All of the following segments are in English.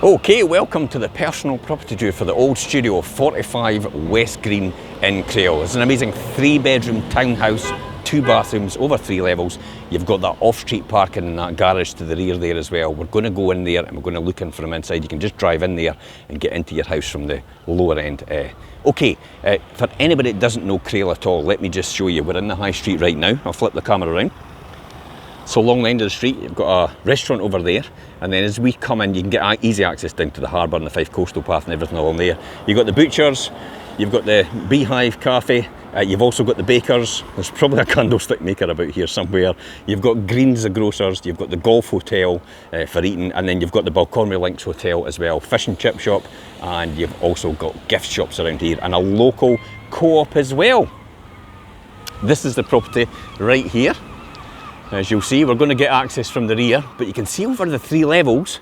Okay, welcome to the personal property tour for the old studio 45 West Green in Crail. It's an amazing 3-bedroom townhouse, 2 bathrooms, over 3 levels. You've got that off-street parking and that garage to the rear there as well. We're going to go in there and we're going to look in from inside. You can just drive in there and get into your house from the lower end. For anybody that doesn't know Crail at all, let me just show you. We're in the high street right now. I'll flip the camera around. So along the end of the street, you've got a restaurant over there, and then as we come in, you can get easy access down to the harbour and the Fife Coastal Path and everything along there. You've got the butchers, you've got the Beehive Cafe, you've also got the bakers. There's probably a candlestick maker about here somewhere. You've got Greens the grocers, you've got the golf hotel for eating, and then you've got the Balconry Links Hotel as well, fish and chip shop, and you've also got gift shops around here, and a local co-op as well. This is the property right here. As you'll see, we're going to get access from the rear, but you can see over the 3 levels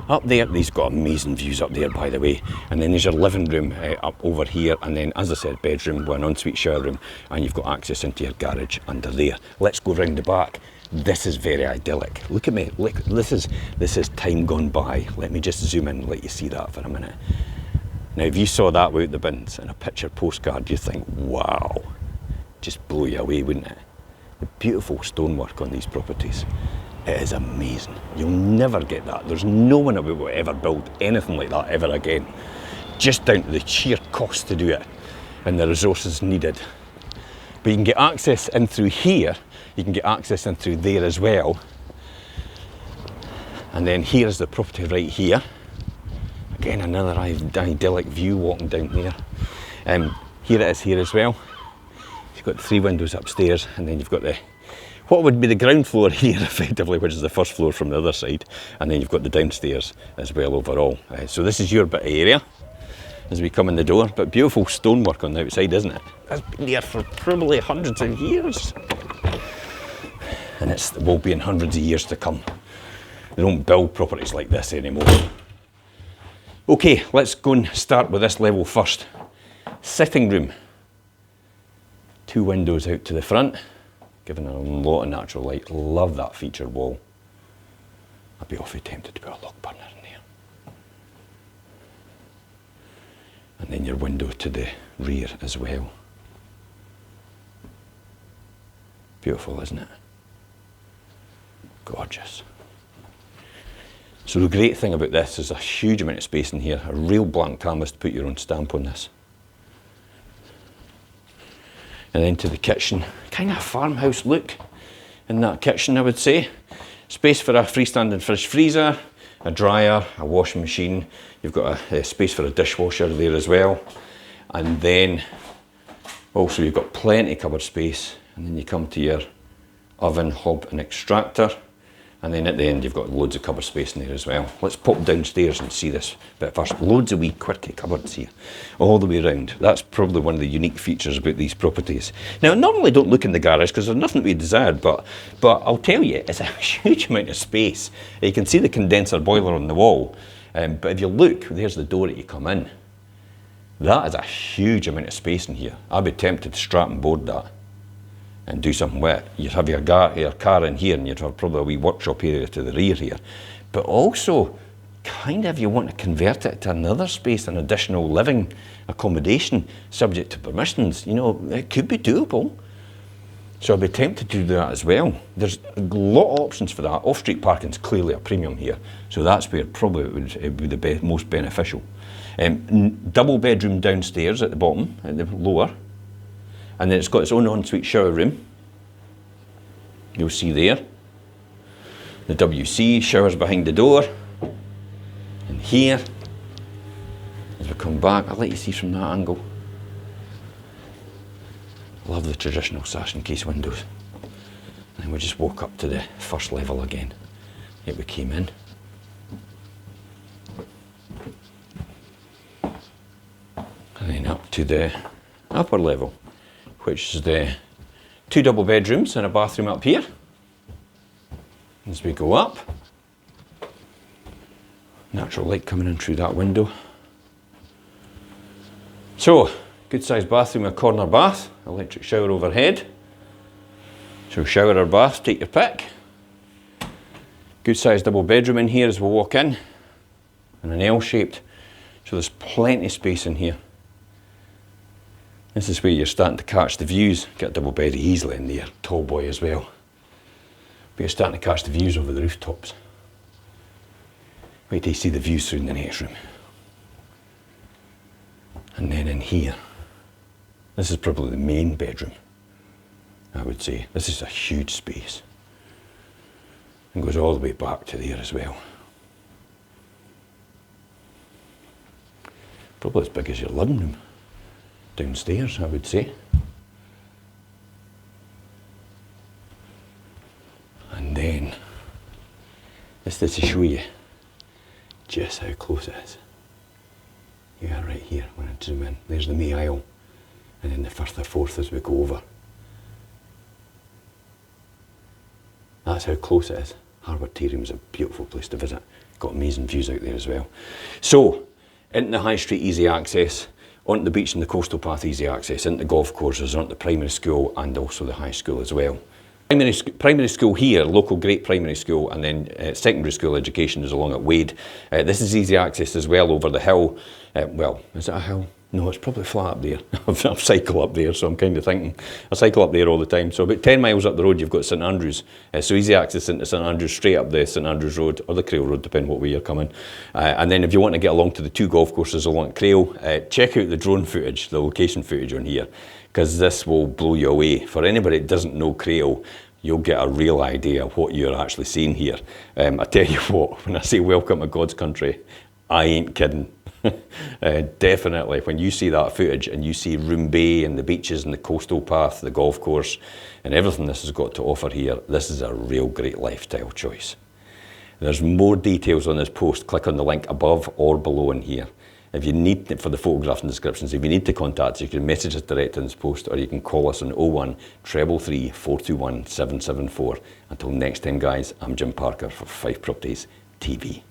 up there. These got amazing views up there, by the way. And then there's your living room up over here, and then, as I said, bedroom, one ensuite shower room, and you've got access into your garage under there. Let's go round the back. This is very idyllic. Look at me. Look, this is time gone by. Let me just zoom in and let you see that for a minute. Now, if you saw that without the bins and a picture postcard, you'd think, wow, just blow you away, wouldn't it? The beautiful stonework on these properties, it is amazing. You'll never get that. There's no one that will ever build anything like that ever again. Just down to the sheer cost to do it and the resources needed. But you can get access in through here, you can get access in through there as well. And then here's the property right here. Again, another idyllic view walking down here. Here it is here as well. You've got 3 windows upstairs, and then you've got what would be the ground floor here effectively, which is the first floor from the other side, and then you've got the downstairs as well overall. So this is your bit of area as we come in the door, but beautiful stonework on the outside, isn't it? That's been there for probably hundreds of years, and it will be in hundreds of years to come. They don't build properties like this anymore. Okay, let's go and start with this level first. Sitting room. 2 windows out to the front, giving a lot of natural light. Love that featured wall. I'd be awfully tempted to put a log burner in there. And then your window to the rear as well. Beautiful, isn't it? Gorgeous. So the great thing about this is a huge amount of space in here, a real blank canvas to put your own stamp on this. And then to the kitchen, kind of a farmhouse look in that kitchen, I would say. Space for a freestanding fridge freezer, a dryer, a washing machine. You've got a space for a dishwasher there as well. And then also you've got plenty of cupboard space. And then you come to your oven, hob and extractor. And then at the end you've got loads of cupboard space in there as well. Let's pop downstairs and see this bit first. Loads of wee quirky cupboards here, all the way around. That's probably one of the unique features about these properties. Now, I normally don't look in the garage because there's nothing to be desired, but I'll tell you, it's a huge amount of space. You can see the condenser boiler on the wall, but if you look, there's the door that you come in. That is a huge amount of space in here. I'd be tempted to strap and board that and do something with it. You'd have your car in here, and you'd have probably a wee workshop area to the rear here. But also, kind of, if you want to convert it to another space, an additional living accommodation, subject to permissions, you know, it could be doable. So I'd be tempted to do that as well. There's a lot of options for that. Off-street parking is clearly a premium here, so that's where probably it would be the most beneficial. Double bedroom downstairs at the bottom, at the lower. And then it's got its own ensuite shower room. You'll see there. The WC, showers behind the door. And here, as we come back, I'll let you see from that angle. Love the traditional sash and case windows. And then we just walk up to the first level again. Here we came in. And then up to the upper level, which is the 2 double bedrooms and a bathroom up here. As we go up, natural light coming in through that window. So, good sized bathroom, a corner bath, electric shower overhead. So shower or bath, take your pick. Good sized double bedroom in here as we walk in. and an L-shaped. So there's plenty of space in here. This is where you're starting to catch the views. Get a double bed easily in there, tall boy as well. But you're starting to catch the views over the rooftops. Wait till you see the views through in the next room. And then in here, this is probably the main bedroom, I would say. This is a huge space. And goes all the way back to there as well. Probably as big as your living room downstairs, I would say. And then, this is to show you just how close it is. Yeah, right here, when I zoom in, there's the May aisle, and then the Firth or Forth as we go over. That's how close it is. Harbour is a beautiful place to visit. Got amazing views out there as well. So, into the high street, easy access. Onto the beach and the coastal path, easy access. Into the golf courses, onto the primary school, and also the high school as well. Primary school here, local great primary school, and then secondary school education is along at Wade. This is easy access as well over the hill. Well, is it a hill? No, it's probably flat up there. I cycle up there, so I'm kind of thinking, I cycle up there all the time. So about 10 miles up the road, you've got St Andrews. So easy access into St Andrews, straight up the St Andrews Road, or the Crail Road, depending what way you're coming. And then if you want to get along to the 2 golf courses along Crail, check out the drone footage, the location footage on here, because this will blow you away. For anybody that doesn't know Crail, you'll get a real idea of what you're actually seeing here. I tell you what, when I say welcome to God's country, I ain't kidding. Definitely, when you see that footage and you see Room Bay and the beaches and the coastal path, the golf course, and everything this has got to offer here, this is a real great lifestyle choice. There's more details on this post. Click on the link above or below in here. If you need, for the photographs and descriptions, if you need to contact us, you can message us direct in this post, or you can call us on 01 333 421 774. Until next time, guys, I'm Jim Parker for Fife Properties TV.